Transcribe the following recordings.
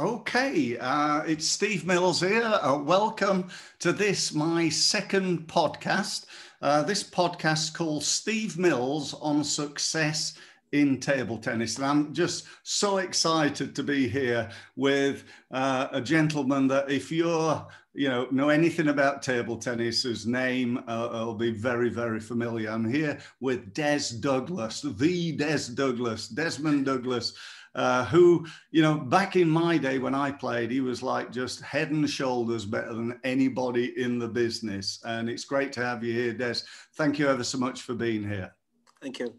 Okay, it's Steve Mills here. Welcome to this, my second podcast. This podcast called Steve Mills on Success in Table Tennis. And I'm just so excited to be here with a gentleman that if know anything about table tennis, whose name will be very, very familiar. I'm here with Des Douglas, the Des Douglas, Desmond Douglas. Who, back in my day when I played, he was like just head and shoulders better than anybody in the business. And it's great to have you here, Des. Thank you ever so much for being here. Thank you.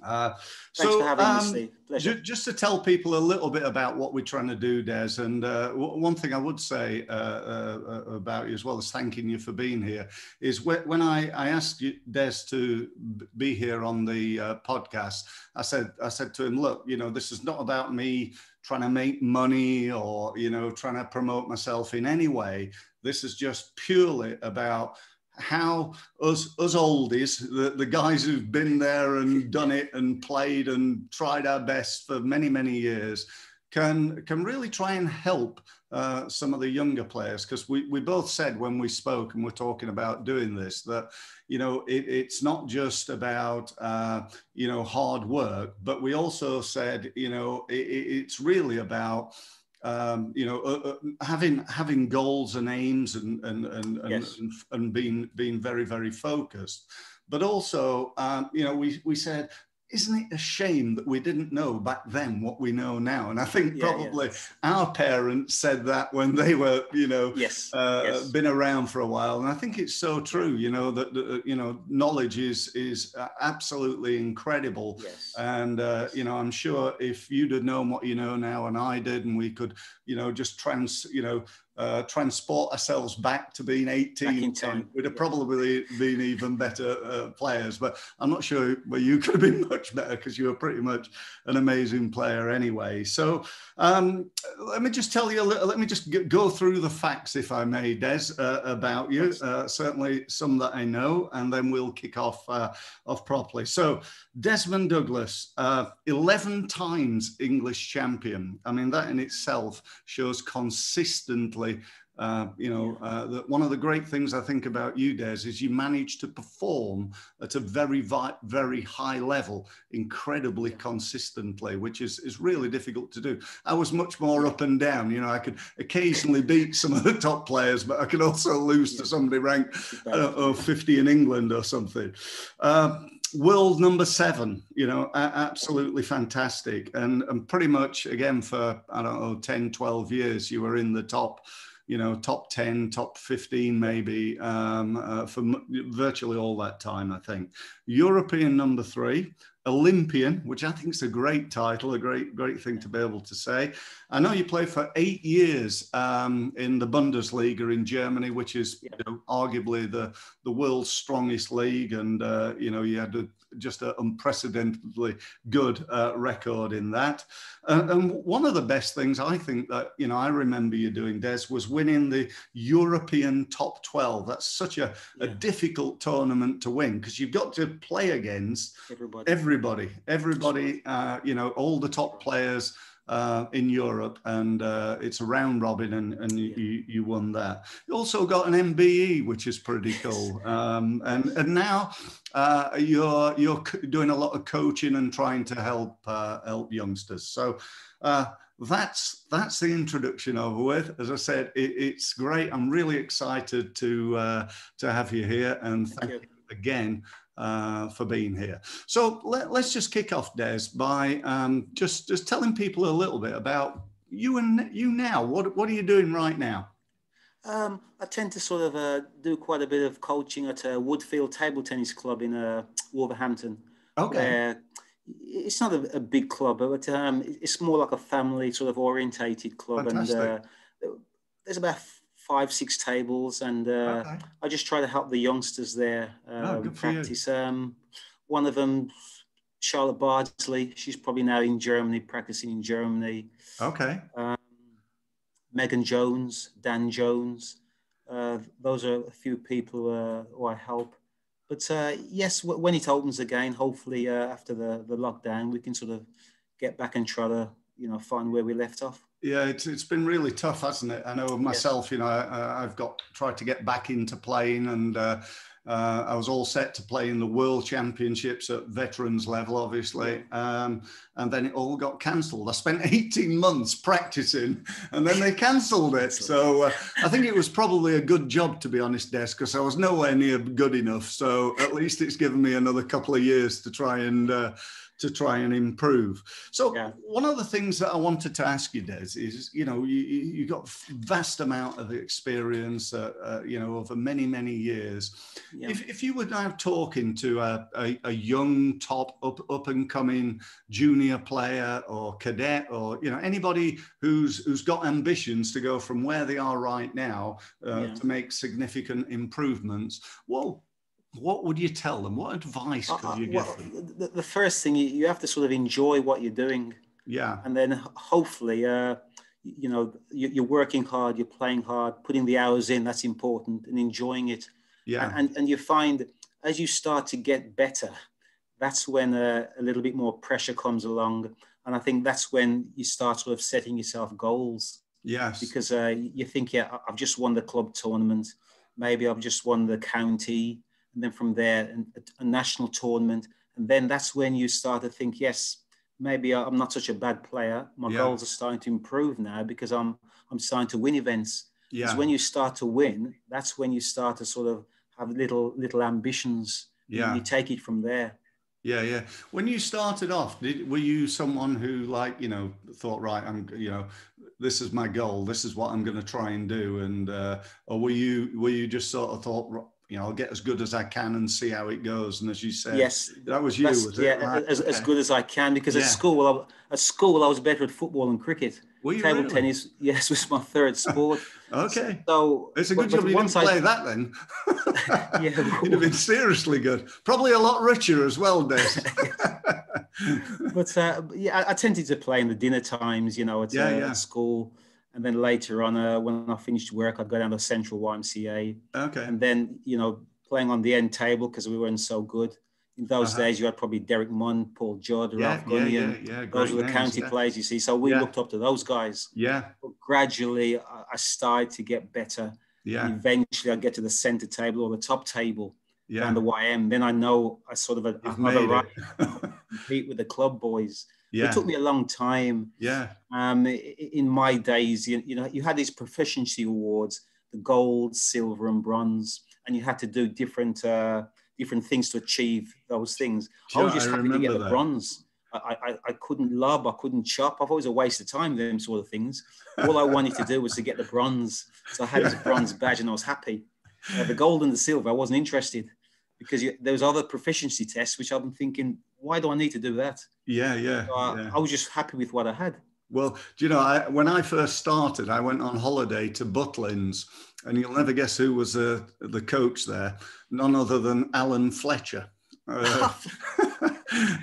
Thanks for having me, Steve. Pleasure. Just to tell people a little bit about what we're trying to do, Des, and one thing I would say about you, as well as thanking you for being here, is when I asked you, Des, to be here on the podcast, I said to him, look, this is not about me trying to make money or, trying to promote myself in any way. This is just purely about how us oldies, the guys who've been there and done it and played and tried our best for many, many years, can really try and help some of the younger players. Because we both said when we spoke and we're talking about doing this, that, it's not just about, hard work, but we also said, it's really about having goals and aims and being very, very focused. But also, we said, isn't it a shame that we didn't know back then what we know now? And I think probably our parents said that when they were, been around for a while. And I think it's so true, that knowledge is absolutely incredible. Yes. And, I'm sure if you'd have known what you know now and I did, and we could, just transport ourselves back to being 18, we'd have probably been even better players. But I'm not sure where you could have been much better, because you were pretty much an amazing player anyway. So let me just tell you let me just go through the facts, if I may, Des, about you. Certainly some that I know, and then we'll kick off properly. So Desmond Douglas, 11 times English champion. I mean, that in itself shows consistently, that one of the great things I think about you, Des, is you manage to perform at a very, very high level, incredibly consistently, which is really difficult to do. I was much more up and down. I could occasionally beat some of the top players, but I could also lose to somebody ranked, 50 in England or something. World number 7, absolutely fantastic. And pretty much, again, for, 10, 12 years, you were in the top 10, top 15, maybe, for virtually all that time, I think. European number 3, Olympian, which I think is a great title, a great thing to be able to say. I know you played for 8 years in the Bundesliga in Germany, which is arguably the world's strongest league, and you had just an unprecedentedly good record in that. And one of the best things I think that I remember you doing, Des, was winning the European Top 12. That's such a difficult tournament to win, because you've got to play against everybody, all the top players in Europe, and it's a round robin, and you won that. You also got an MBE, which is pretty cool. And now you're doing a lot of coaching and trying to help youngsters. So that's the introduction over with. As I said, it's great. I'm really excited to have you here, and thank you again for being here. So let's just kick off, Des, by just telling people a little bit about you now. What are you doing right now? I tend to sort of do quite a bit of coaching at Woodfield Table Tennis Club in Wolverhampton. Okay. It's not a big club, but it's more like a family sort of orientated club. Fantastic. And there's about 5-6 tables, and I just try to help the youngsters there practice. One of them, Charlotte Bardsley, she's probably now in Germany, practicing in Germany. Okay. Megan Jones, Dan Jones, those are a few people who I help. But yes, when it opens again, hopefully after the lockdown, we can sort of get back and try to find where we left off. Yeah, it's been really tough, hasn't it? I know myself, you know, I've tried to get back into playing, and I was all set to play in the World Championships at veterans level, obviously. And then it all got cancelled. I spent 18 months practicing, and then they cancelled it. So I think it was probably a good job, to be honest, Des, because I was nowhere near good enough. So at least it's given me another couple of years to try and improve. So one of the things that I wanted to ask you, Des, is, you know, you got vast amount of experience, you know, over many, many years. Yeah. If you were now talking to a young, up and coming junior player or cadet, or, you know, anybody who's got ambitions to go from where they are right now to make significant improvements, well, what would you tell them? What advice could you give them? The first thing, you have to sort of enjoy what you're doing. Yeah. And then hopefully, you know, you're working hard, you're playing hard, putting the hours in, that's important, and enjoying it. Yeah. And you find as you start to get better, that's when a little bit more pressure comes along. And I think that's when you start sort of setting yourself goals. Yes. Because you think, yeah, I've just won the club tournament. Maybe I've just won the county. And then from there, a national tournament. And then that's when you start to think, yes, maybe I'm not such a bad player. My goals are starting to improve now because I'm starting to win events. Yeah. Because when you start to win, that's when you start to sort of have little ambitions. Yeah. You take it from there. Yeah, yeah. When you started off, were you someone who, like, you know, thought, right, you know, this is my goal, this is what I'm going to try and do, and or were you just sort of thought, you know, I'll get as good as I can and see how it goes? And as you said, yes, that was you, was it? Yeah, right. As good as I can, because at school I was better at football and cricket. Were you Table really? tennis, yes, was my third sport. Okay. So it's a good job you didn't play that then. Yeah. You'd have been seriously good. Probably a lot richer as well, Des. But yeah, I tended to play in the dinner times, you know, at school. And then later on, when I finished work, I'd go down to Central YMCA. Okay. And then, you know, playing on the end table because we weren't so good. In those days, you had probably Derek Munn, Paul Judd, Ralph Gunnion. Those were the county players, you see. So we looked up to those guys. Yeah. But gradually, I started to get better. Yeah. And eventually, I'd get to the center table or the top table down the YM. Then I know I sort of have a right to compete with the club boys. Yeah. It took me a long time. Yeah. In my days, you know, you had these proficiency awards, the gold, silver, and bronze, and you had to do different things to achieve those things. I was just happy to get the bronze. I couldn't lob, I couldn't chop. I thought it was a waste of time, them sort of things. All I wanted to do was to get the bronze. So I had this bronze badge and I was happy. The gold and the silver, I wasn't interested because there was other proficiency tests, which I'm thinking, why do I need to do that? Yeah, yeah. So I was just happy with what I had. Well, do you know, when I first started, I went on holiday to Butlins, and you'll never guess who was the coach there. None other than Alan Fletcher.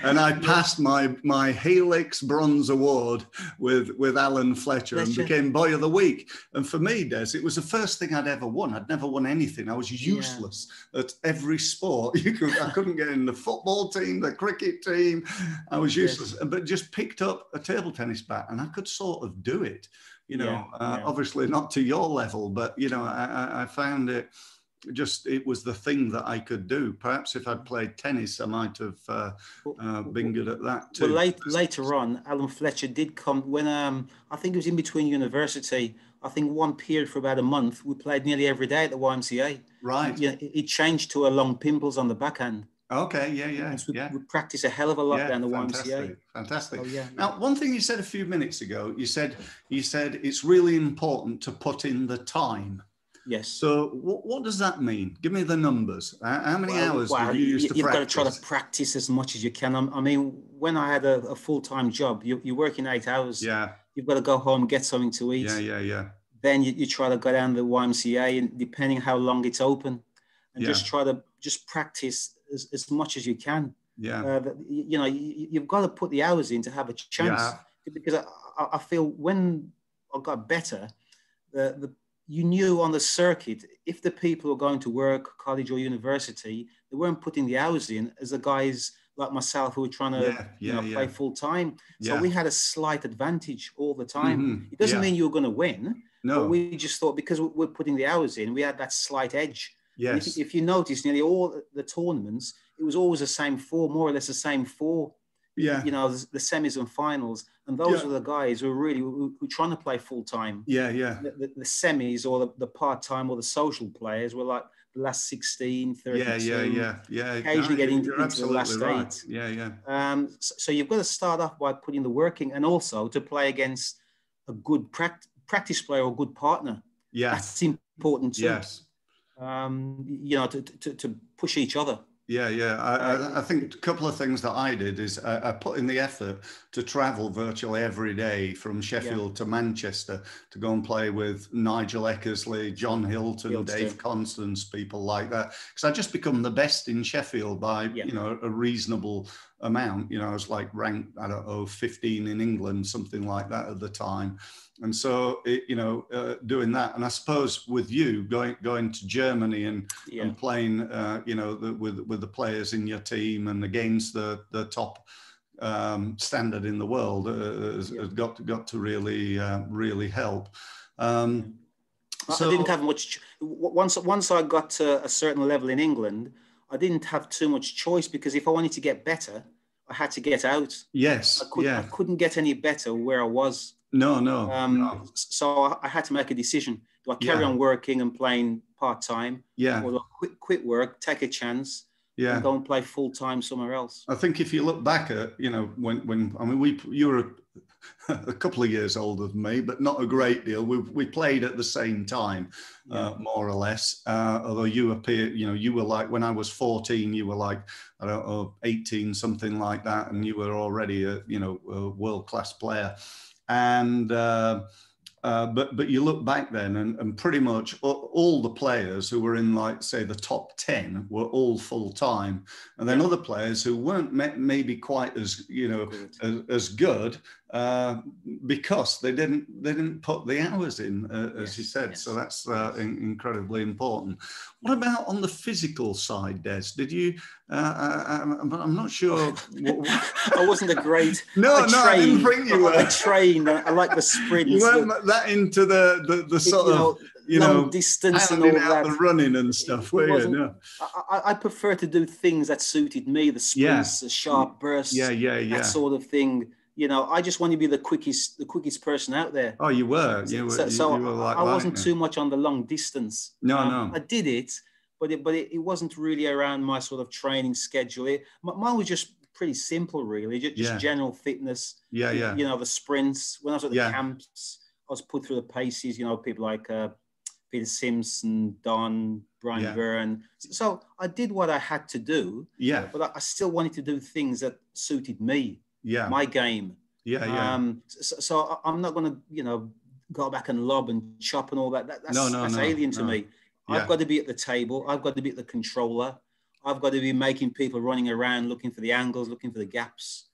And I passed my Helix Bronze Award with Alan Fletcher and became Boy of the Week. And for me, Des, it was the first thing I'd ever won. I'd never won anything. I was useless at every sport. I couldn't get in the football team, the cricket team. I was useless, but just picked up a table tennis bat and I could sort of do it. You know, obviously not to your level, but, you know, I found it. It was the thing that I could do. Perhaps if I'd played tennis, I might have been good at that too. Well, later on, Alan Fletcher did come when I think it was in between university. I think one period for about a month, we played nearly every day at the YMCA. Right. Yeah, it changed to a long pimples on the backhand. Okay, yeah. We practiced a hell of a lot down the YMCA. Fantastic. Oh, yeah. Now, one thing you said a few minutes ago, you said it's really important to put in the time. Yes. So what does that mean? Give me the numbers. How many hours did you use to practice? You've got to try to practice as much as you can. I mean, when I had a full-time job, you're working 8 hours. Yeah. You've got to go home, get something to eat. Yeah. Then you try to go down the YMCA, and depending how long it's open, and just try to practice as much as you can. Yeah. You know, you've got to put the hours in to have a chance. Yeah. Because I feel when I got better, you knew on the circuit, if the people who are going to work, college or university, they weren't putting the hours in as the guys like myself who were trying to play full time. So we had a slight advantage all the time. It doesn't mean you're going to win. No. But we just thought because we're putting the hours in, we had that slight edge. Yes. If you notice, nearly all the tournaments, it was always the same four, more or less the same four. Yeah. You know, the semis and finals, and those are the guys who are really who trying to play full time. Yeah, yeah. The semis or the part time or the social players were like the last 16, 32. Yeah. Occasionally getting into the last eight. Yeah. So you've got to start off by putting the work in, and also to play against a good practice player or good partner. Yeah, that's important too. Yes. You know, to push each other. Yeah. I think a couple of things that I did is I put in the effort to travel virtually every day from Sheffield to Manchester to go and play with Nigel Eckersley, John Hilton, Dave Constance, people like that. Because I just become the best in Sheffield by, you know, a reasonable amount. You know, I was like ranked, I don't know, 15 in England, something like that at the time. And so, doing that, and I suppose with you going to Germany and playing, with the players in your team and against the top standard in the world has got to really help. I didn't have much. Once I got to a certain level in England, I didn't have too much choice because if I wanted to get better, I had to get out. Yes, I couldn't get any better where I was. No. So I had to make a decision. Do I carry on working and playing part-time? Or do I quit work, take a chance, and go and play full-time somewhere else? I think if you look back at, you were a couple of years older than me, but not a great deal. We played at the same time, more or less. Although you appear, you were like, when I was 14, you were like, I don't know, 18, something like that. And you were already a world-class player. And but you look back then, and pretty much all the players who were in, like, say, the top 10 were all full time, and then other players who weren't maybe quite as as good because they didn't put the hours in, as you said. So that's incredibly important. What about on the physical side, Des? Did you? I'm not sure. I wasn't a great. I didn't think you were. I trained. I like the sprints. You weren't that into the sort of long distance and all that, the running and stuff. Were you? No. I prefer to do things that suited me. The sprints, the sharp bursts. That sort of thing. I just want to be the quickest person out there. Oh, you were. So I wasn't too much on the long distance. No. I did it, but it wasn't really around my sort of training schedule. Mine was just pretty simple, really. Just general fitness. The sprints. When I was at the camps, I was put through the paces. People like Peter Simpson, Don, Brian Byrne. So I did what I had to do. But I still wanted to do things that suited me. My game. So I'm not going to, go back and lob and chop and all that. That's alien to me. I've got to be at the table. I've got to be at the controller. I've got to be making people running around, looking for the angles, looking for the gaps.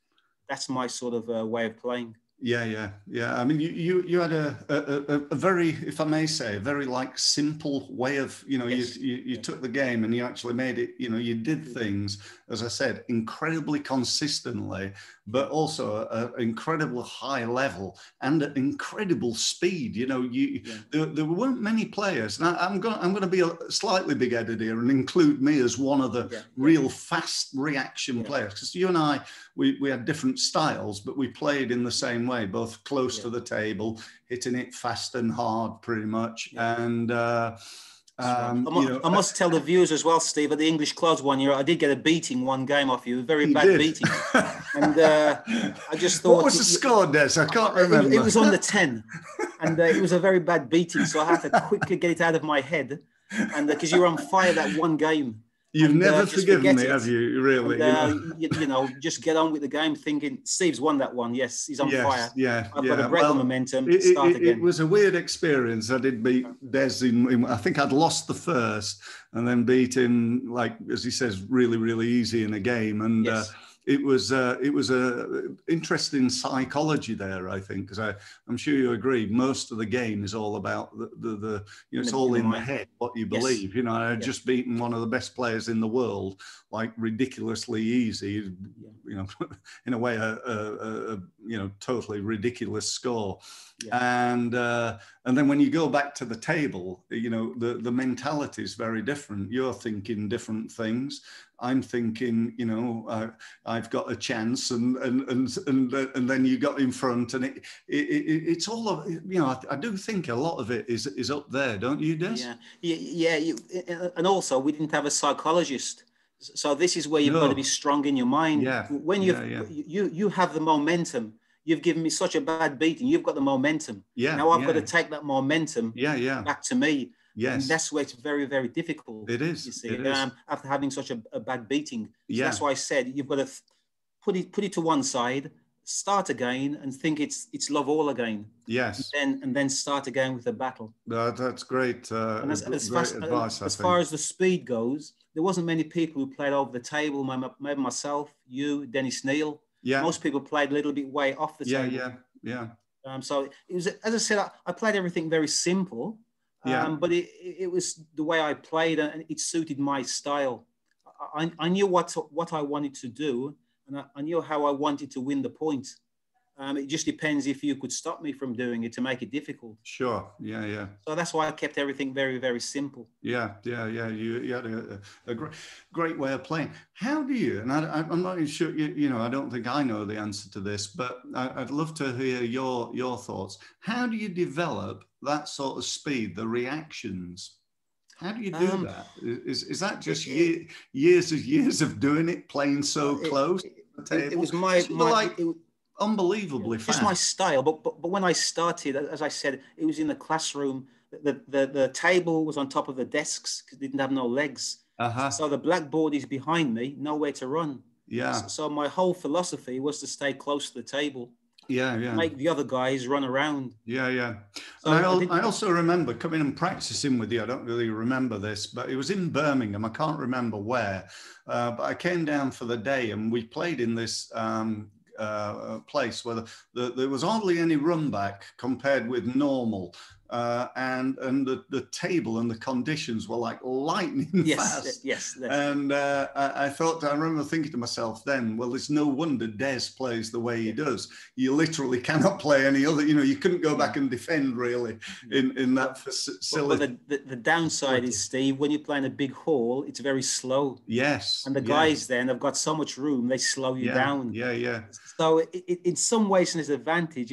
That's my sort of way of playing. Yeah. I mean, you had a very, if I may say, a very like simple way of, you took the game and you actually made it, you did things, as I said, incredibly consistently, but also an incredible high level and at incredible speed. There weren't many players. Now I'm going to be a slightly big-headed here and include me as one of the real fast reaction players, because you and I, we had different styles, but we played in the same way, both close to the table, hitting it fast and hard, pretty much. And I must tell the viewers as well, Steve, at the English clubs one year, I did get a beating one game off you, a very bad beating. And I just thought... What was the score, Des? I can't remember. It was on the 10. And it was a very bad beating, so I had to quickly get it out of my head. And because you were on fire that one game. You've never forgiven me, have you? Really? And, just get on with the game, thinking Steve's won that one. Yes, he's on fire. I've got to break the momentum. Start again. It was a weird experience. I did beat Des I think I'd lost the first, and then beat him, like as he says, really, really easy in a game. And it was a interesting psychology there, I think, because I'm sure you agree. Most of the game is all about the you know, it's all in the head, what you believe. Yes. You know, I had just beaten one of the best players in the world, like ridiculously easy. You know, in a way, a you know, totally ridiculous score. Yeah. And then when you go back to the table, you know, the mentality is very different. You're thinking different things. I'm thinking, you know, I've got a chance, and then you got in front, and it's all of, you know. I do think a lot of it is up there, don't you, Des? Yeah. And also, we didn't have a psychologist, so this is where you've got to be strong in your mind. Yeah. When you have the momentum. You've given me such a bad beating. You've got the momentum. Yeah. Now I've got to take that momentum. Yeah. Back to me. Yes. And that's where it's very, very difficult. It is. You see, it is. After having such a bad beating. So yeah. That's why I said you've got to put it to one side, start again, and think it's love all again. Yes. And then start again with the battle. That's great. And as far as the speed goes, there wasn't many people who played over the table. Maybe myself, you, Dennis Neal. Yeah. Most people played a little bit way off the table. Yeah. So it was, as I said, I played everything very simple. But it was the way I played, and it suited my style. I knew what I wanted to do, and I knew how I wanted to win the point. It just depends if you could stop me from doing it to make it difficult. Sure. Yeah. So that's why I kept everything very, very simple. Yeah. You had a great way of playing. How do you? And I'm not even sure. You know, I don't think I know the answer to this, but I'd love to hear your thoughts. How do you develop that sort of speed, the reactions? How do you do that? Is that just years of doing it, playing so close to the table? It was my unbelievably fast. It's my style, but when I started, as I said, it was in the classroom. The table was on top of the desks because it didn't have no legs. So the blackboard is behind me, nowhere to run. Yeah. So my whole philosophy was to stay close to the table. Yeah. Make the other guys run around. Yeah. So I also remember coming and practicing with you. I don't really remember this, but it was in Birmingham. I can't remember where, but I came down for the day and we played in this place where there was hardly any run back compared with normal, and the table and the conditions were like lightning fast. Yes. And I remember thinking to myself then, well, it's no wonder Des plays the way he does. You literally cannot play any other. You know, you couldn't go back and defend really in that facility. But the downside is, Steve, when you play in a big hall, it's very slow. Yes. And the guys then have got so much room, they slow you down. Yeah. So in some ways, there's an advantage.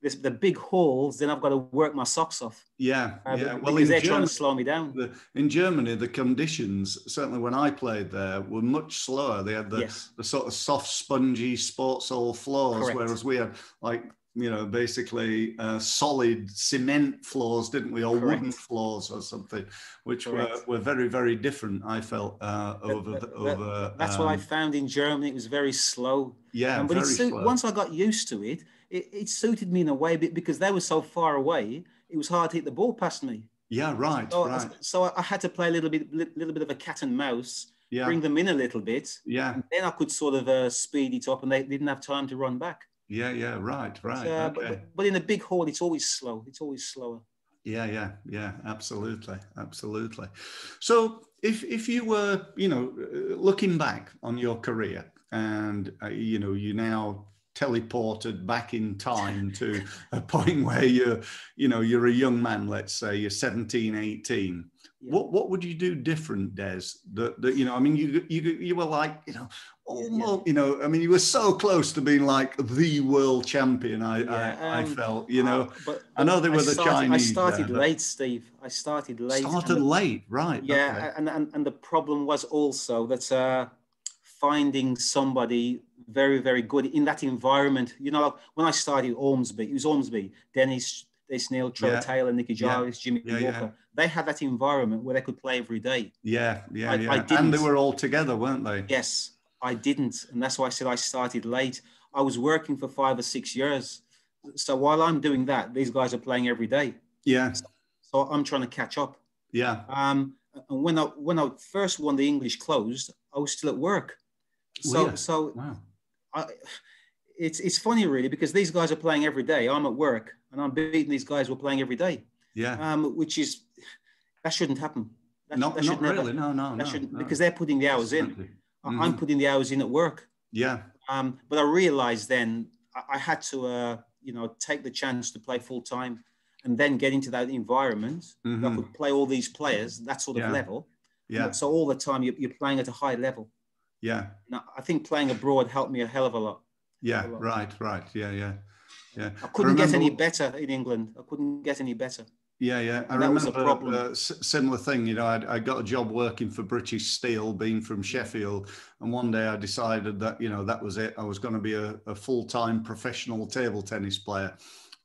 The big halls, then I've got to work my socks off. Yeah. Well, because they're trying to slow me down. In Germany, the conditions, certainly when I played there, were much slower. They had the sort of soft, spongy sports hall floors, correct, whereas we had like, you know, basically solid cement floors, didn't we? Or correct, wooden floors or something, which were very, very different, I felt, over. That's what I found in Germany. It was very slow. Yeah, but slow. Once I got used to it, it suited me in a way because they were so far away. It was hard to hit the ball past me. Yeah, right. So I had to play a little bit of a cat and mouse. Yeah. Bring them in a little bit. Yeah. And then I could sort of speed it up, and they didn't have time to run back. Yeah, right. Okay. But in a big hall, it's always slow. It's always slower. Yeah, absolutely. So if you were, you know, looking back on your career and, you know, you now teleported back in time to a point where you're a young man, let's say you're 17, 18. Yeah. What would you do different, Des? That you know, I mean, you were like, you know, almost, you know, I mean, you were so close to being like the world champion. I felt, you know, but I know they were the Chinese. I started late, Steve. I started late. Started late, right? Yeah, okay. and the problem was also that finding somebody very, very good in that environment. You know, when I started Ormsby, it was Ormsby, Dennis Neal, Trevor Taylor, Nicky Jarvis, Jimmy Walker. Yeah. They had that environment where they could play every day. Yeah. And they were all together, weren't they? Yes, I didn't. And that's why I said I started late. I was working for 5 or 6 years. So while I'm doing that, these guys are playing every day. Yeah. So I'm trying to catch up. Yeah. And when I first won the English closed, I was still at work. So wow. it's funny really, because these guys are playing every day. I'm at work and I'm beating these guys who are playing every day. Yeah. That shouldn't happen. Not really. No. Because they're putting the hours in. Mm-hmm. I'm putting the hours in at work. Yeah. But I realized then I had to, take the chance to play full time and then get into that environment. Mm-hmm. I could play all these players, that sort of level. Yeah. So all the time you're playing at a high level. Yeah. Now, I think playing abroad helped me a hell of a lot. Yeah. Right. Yeah. I couldn't get any better in England. I couldn't get any better. Yeah. I remember a similar thing. I got a job working for British Steel, being from Sheffield, and one day I decided that that was it. I was going to be a full-time professional table tennis player.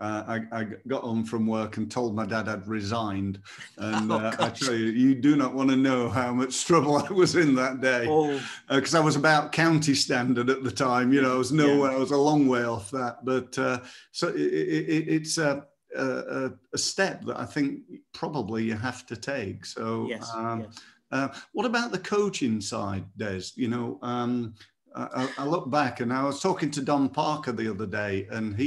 I got home from work and told my dad I'd resigned, and I tell you, you do not want to know how much trouble I was in that day, because I was about county standard at the time. I was nowhere. I was a long way off that, but so it's a step that I think probably you have to take. So, what about the coaching side, Des? I look back, and I was talking to Don Parker the other day, and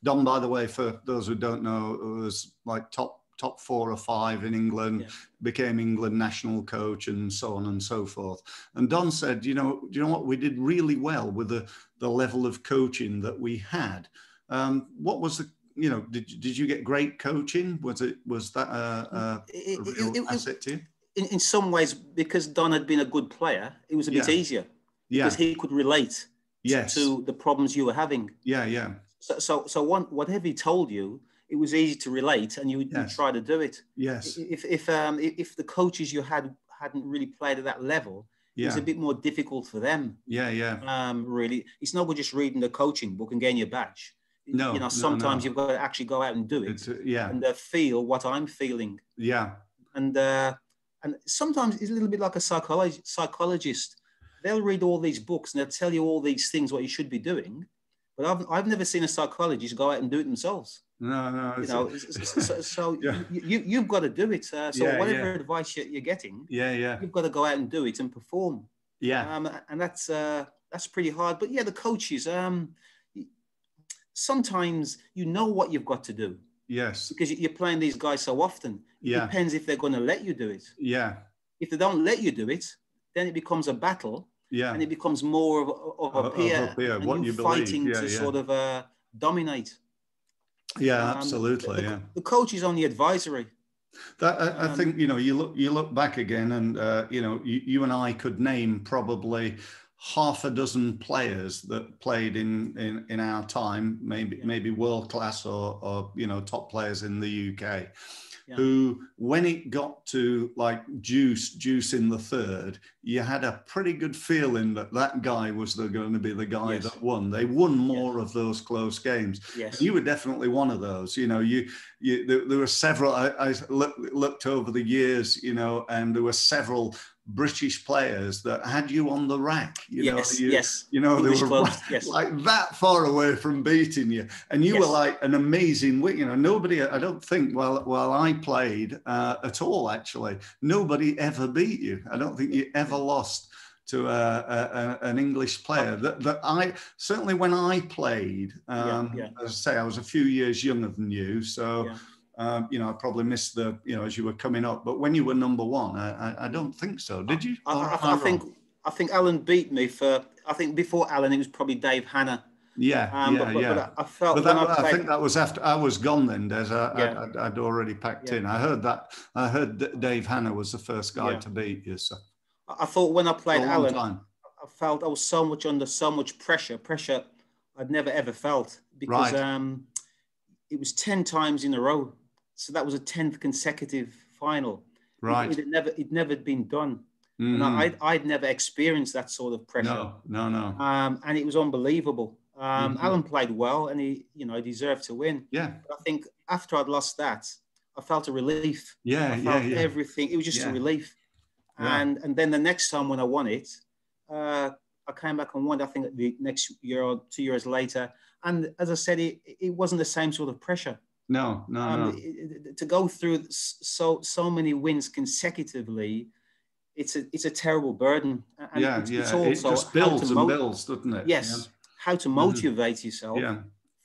Don, by the way, for those who don't know, was like top 4 or 5 in England, became England national coach, and so on and so forth. And Don said, do you know what, we did really well with the level of coaching that we had. What was the did you get great coaching? Was that a real asset to you? In some ways, because Don had been a good player, it was a bit easier. Because he could relate to the problems you were having. Yeah. So whatever he told you, it was easy to relate, and you would try to do it. Yes. If the coaches you hadn't really played at that level, it was a bit more difficult for them. Yeah. Really, it's not good just reading the coaching book and getting your badge. Sometimes you've got to actually go out and do it. And feel what I'm feeling. Yeah. And sometimes it's a little bit like a psychologist. They'll read all these books and they'll tell you all these things what you should be doing, but I've never seen a psychologist go out and do it themselves. No. You've got to do it. Whatever advice you're getting, you've got to go out and do it and perform. Yeah. And that's pretty hard. But the coaches, sometimes what you've got to do. Yes. Because you're playing these guys so often. It depends if they're going to let you do it. Yeah. If they don't let you do it, then it becomes a battle. Yeah. And it becomes more of a peer. And what you fighting believe. to sort of dominate. Yeah, absolutely. The coach is only advisory. I think you look back again, and you and I could name probably half a dozen players that played in our time, maybe world class or top players in the UK. Who, when it got to like juice in the third, you had a pretty good feeling that guy was going to be the guy that won. They won more of those close games. Yes. You were definitely one of those. There were several. I looked over the years, and there were several British players that had you on the rack. They were like that far away from beating you, and you were like an amazing. Nobody. I don't think while I played at all. Actually, nobody ever beat you. I don't think you ever lost to an English player. That I certainly when I played. As I say, I was a few years younger than you, so. I probably missed as you were coming up, but when you were number one, I don't think so. Did you? I think Alan beat me I think before Alan, it was probably Dave Hanna. But I felt. I think that was after I was gone then, Des. I'd already packed in. I heard that. I heard that Dave Hanna was the first guy to beat you. So I thought when I played Alan, I felt I was so much under so much pressure I'd never ever felt, because it was 10 times in a row. So that was a 10th consecutive final. Right. It never been done. Mm-hmm. And I'd never experienced that sort of pressure. No. And it was unbelievable. Alan played well, and he deserved to win. Yeah. But I think after I'd lost that, I felt a relief. I felt everything. It was just a relief. Yeah. And then the next time when I won it, I came back and won, I think the next year or 2 years later. And as I said, it wasn't the same sort of pressure. No. To go through so many wins consecutively, it's a terrible burden. And it just builds and builds, doesn't it? Yes. how to motivate yourself.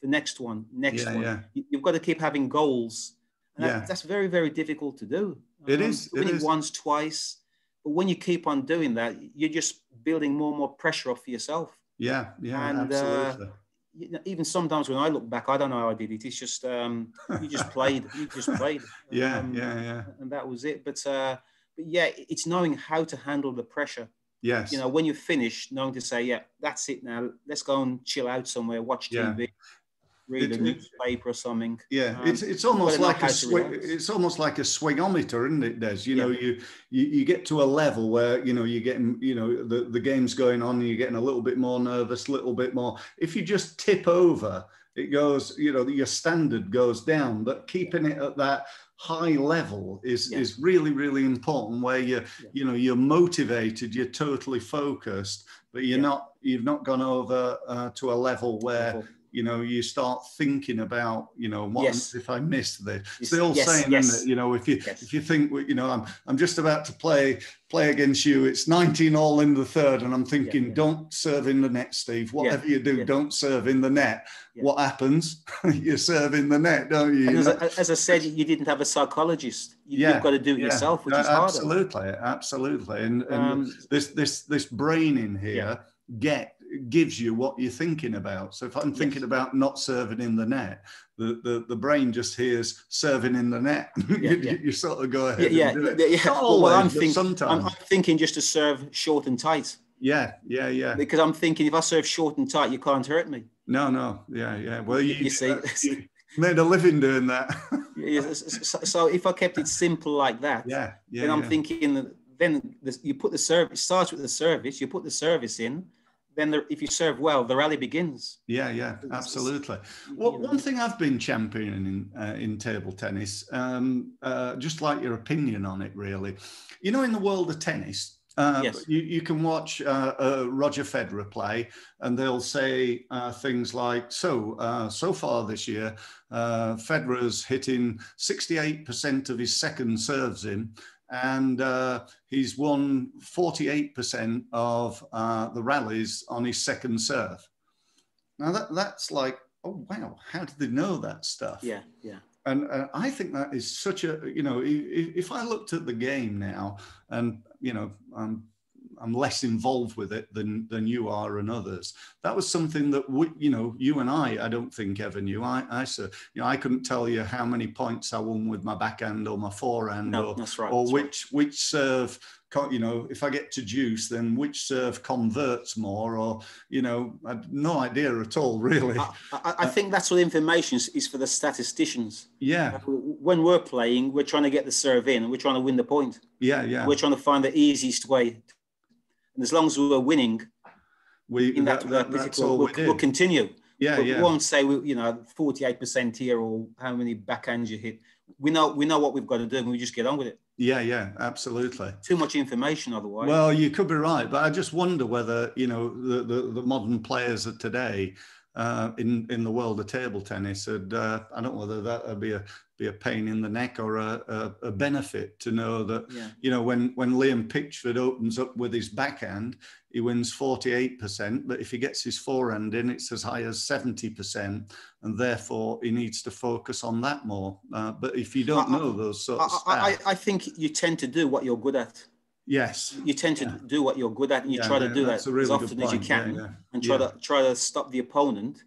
The next one. You've got to keep having goals. And that's very, very difficult to do. It is. Doing it once, twice. But when you keep on doing that, you're just building more and more pressure up for yourself. Yeah, absolutely. Even sometimes when I look back, I don't know how I did it. It's just you just played. And that was it. But yeah, it's knowing how to handle the pressure. Yes. When you finish, knowing to say, yeah, that's it now. Let's go and chill out somewhere, watch TV. Read a newspaper or something. Yeah, it's almost like it's almost like a swingometer, isn't it, Des? You get to a level where you're getting the game's going on and you're getting a little bit more nervous, a little bit more. If you just tip over, it goes, your standard goes down. But keeping it at that high level is really, really important, where you're motivated, you're totally focused, but you've not gone over to a level where you start thinking about, what if I miss this? It's the old saying, isn't it? If you think, I'm just about to play against you, it's 19-all in the third, and I'm thinking, don't serve in the net, Steve. Whatever you do, don't serve in the net. What happens? You serve in the net, don't you? And as I said, you didn't have a psychologist. You've got to do it yourself, which is harder. Absolutely. And this brain in here gives you what you're thinking about. So if I'm thinking about not serving in the net, the brain just hears serving in the net. You sort of go ahead and do it. Not always, sometimes. I'm thinking just to serve short and tight. Yeah. Because I'm thinking if I serve short and tight, you can't hurt me. No. Yeah. Well, you see, you made a living doing that. So if I kept it simple like that, then I'm thinking, then you put the service, it starts with the service, you put the service in, then if you serve well, the rally begins. Yeah, absolutely. Well, one thing I've been championing in table tennis, just like your opinion on it, really. In the world of tennis, you can watch Roger Federer play, and they'll say things like, so far this year, Federer's hitting 68% of his second serves in, and he's won 48% of the rallies on his second serve. Now that's like, oh wow, how did they know that stuff? Yeah. And I think that is such a, if I looked at the game now, and I'm less involved with it than you are and others. That was something that you and I don't think ever knew. I couldn't tell you how many points I won with my backhand or my forehand, which serve. If I get to deuce, then which serve converts more, or I had no idea at all, really. I think that's what information is for the statisticians. Yeah. When we're playing, we're trying to get the serve in, and we're trying to win the point. Yeah. We're trying to find the easiest way. And as long as we're winning, we'll continue. We won't say 48% here or how many backhands you hit. We know what we've got to do, and we just get on with it. Yeah, absolutely. Too much information otherwise. Well, you could be right, but I just wonder whether the modern players of today in the world of table tennis, I don't know whether that would be a pain in the neck or a benefit to know that, when Liam Pitchford opens up with his backhand, he wins 48%, but if he gets his forehand in, it's as high as 70%, and therefore he needs to focus on that more. But if you don't know those sorts of stats, I think you tend to do what you're good at. Yes. You tend to do what you're good at, and you try to do that as often as you can, and try to stop the opponent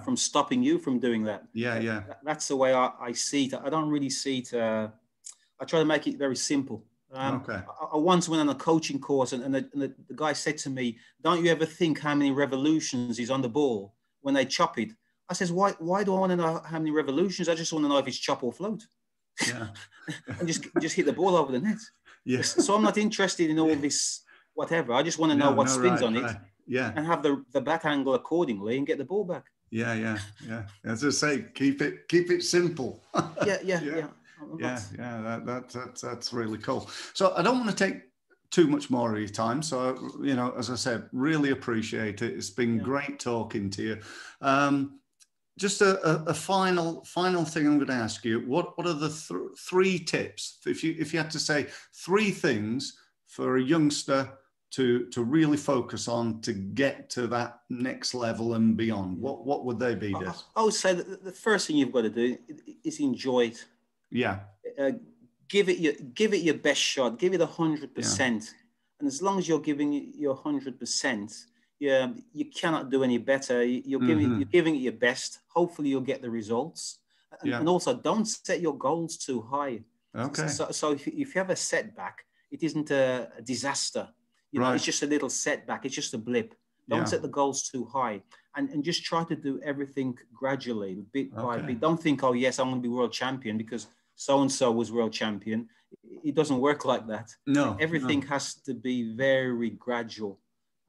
from stopping you from doing that. Yeah. That's the way I see it. I don't really see it. I try to make it very simple. I once went on a coaching course, and the guy said to me, "Don't you ever think how many revolutions is on the ball when they chop it?" I says, "Why do I want to know how many revolutions? I just want to know if it's chop or float." Yeah. And just hit the ball over the net. Yeah. So I'm not interested in all this whatever. I just want to know what spins on it. Yeah. And have the back angle accordingly and get the ball back. Yeah. As I say, keep it simple. Yeah. That's really cool. So I don't want to take too much more of your time. So, as I said, really appreciate it. It's been great talking to you. Just a final thing I'm going to ask you. What are the three tips, if you had to say three things for a youngster to really focus on to get to that next level and beyond? What would they be, Des? I would say that the first thing you've got to do is enjoy it. Yeah. Give it your best shot. Give it 100%. And as long as you're giving it your 100%, you cannot do any better. You're giving it your best. Hopefully, you'll get the results. And also, don't set your goals too high. Okay. So if you have a setback, it isn't a disaster. It's just a little setback. It's just a blip. Don't set the goals too high, and just try to do everything gradually, bit by bit. Don't think, oh yes, I'm going to be world champion because so and so was world champion. It doesn't work like that. No, everything has to be very gradual.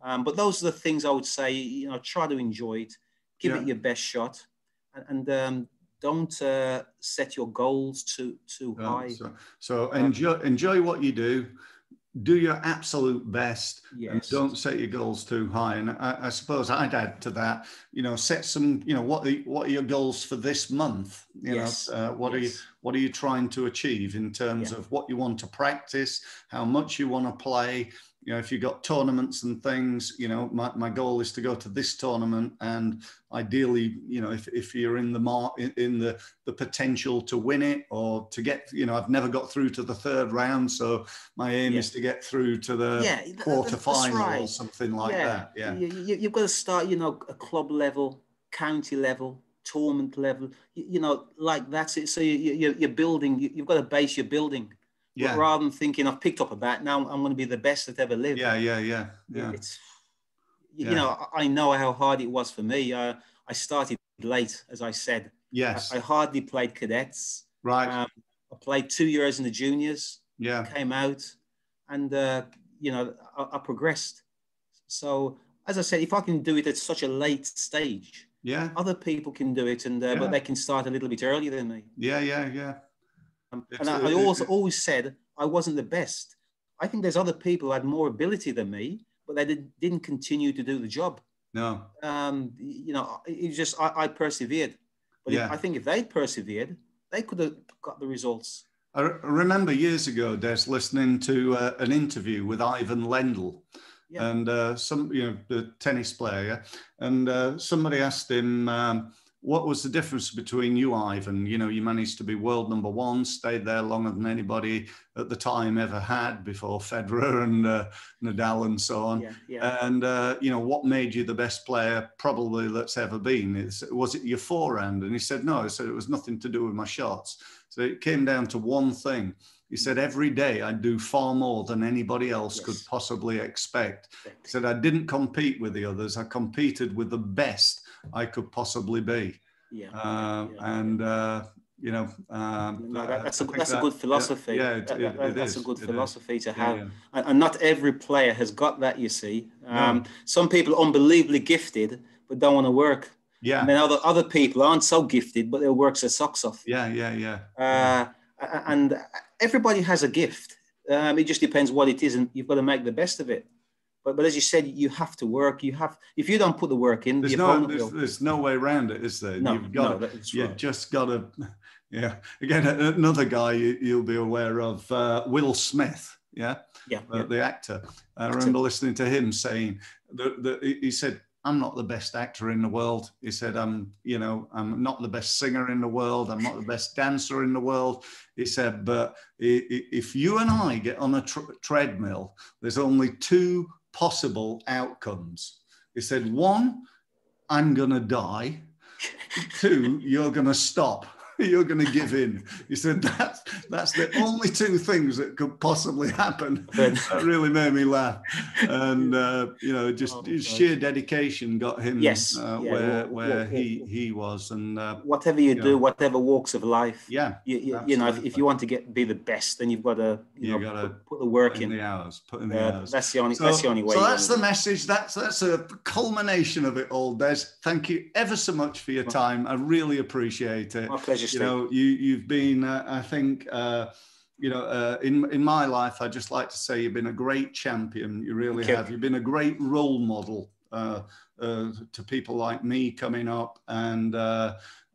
But those are the things I would say. Try to enjoy it, give it your best shot, and don't set your goals too high. So enjoy what you do. Do your absolute best, and don't set your goals too high. And I suppose I'd add to that, set some, what are your goals for this month? What are you trying to achieve in terms of what you want to practice, how much you want to play? If you've got tournaments and things, my goal is to go to this tournament, and ideally, if you're in the potential to win it or to get, I've never got through to the third round, so my aim is to get through to the quarterfinal or something like that. Yeah, you've got to start, a club level, county level, tournament level, like that. So you're building. You've got a base you're building. Yeah. Rather than thinking I've picked up a bat, now I'm going to be the best that ever lived. Yeah. It's, I know how hard it was for me. I started late, as I said. Yes. I hardly played cadets. Right. I played 2 years in the juniors. Yeah. Came out, and I progressed. So, as I said, if I can do it at such a late stage, other people can do it, and but they can start a little bit earlier than me. Yeah. And I always said I wasn't the best. I think there's other people who had more ability than me, but they didn't continue to do the job. No. It's just I persevered. But I think if they persevered, they could have got the results. I remember years ago, Des, listening to an interview with Ivan Lendl, and the tennis player, and somebody asked him, what was the difference between you, Ivan? You managed to be world #1, stayed there longer than anybody at the time ever had before Federer and Nadal and so on. And, what made you the best player probably that's ever been? Was it your forehand? And he said, no. He said it was nothing to do with my shots. So it came down to one thing. He said, every day I do far more than anybody else could possibly expect. He said, I didn't compete with the others. I competed with the best I could possibly be. That's a good philosophy. That's a good philosophy to have. Yeah. And not every player has got that, you see. Some people are unbelievably gifted, but don't want to work. Yeah. And then other people aren't so gifted, but they'll work their socks off. And everybody has a gift. It just depends what it is, and you've got to make the best of it. But as you said, you have to work. If you don't put the work in, there's no way around it, is there? You've just got to. Yeah. Again, another guy you'll be aware of, Will Smith. The actor. I remember listening to him saying that he said, I'm not the best actor in the world. He said, I'm not the best singer in the world. I'm not the best dancer in the world. He said, but if you and I get on a treadmill, there's only two possible outcomes. He said, one, I'm going to die. Two, you're going to stop. You're going to give in. He said, that's the only two things that could possibly happen. That really made me laugh. And, just his sheer dedication got him where he was. And whatever you do, whatever walks of life, if you want to be the best, then you've got to, put the work in. The hours, put in the hours. That's the only way. So that's the message. That's a culmination of it all, Des. Thank you ever so much for your time. I really appreciate it. My pleasure. You've been, I think, in my life, I just like to say you've been a great champion. You really have. You've been a great role model to people like me coming up, and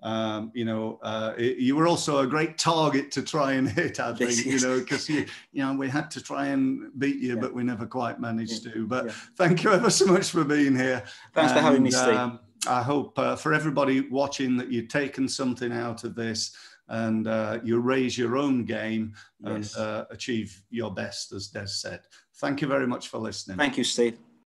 You know, you were also a great target to try and hit, I think, you know, because you know, we had to try and beat you, but we never quite managed to. But thank you ever so much for being here. Thanks for having me, Steve. I hope for everybody watching that you've taken something out of this, and you raise your own game and achieve your best, as Des said. Thank you very much for listening. Thank you, Steve.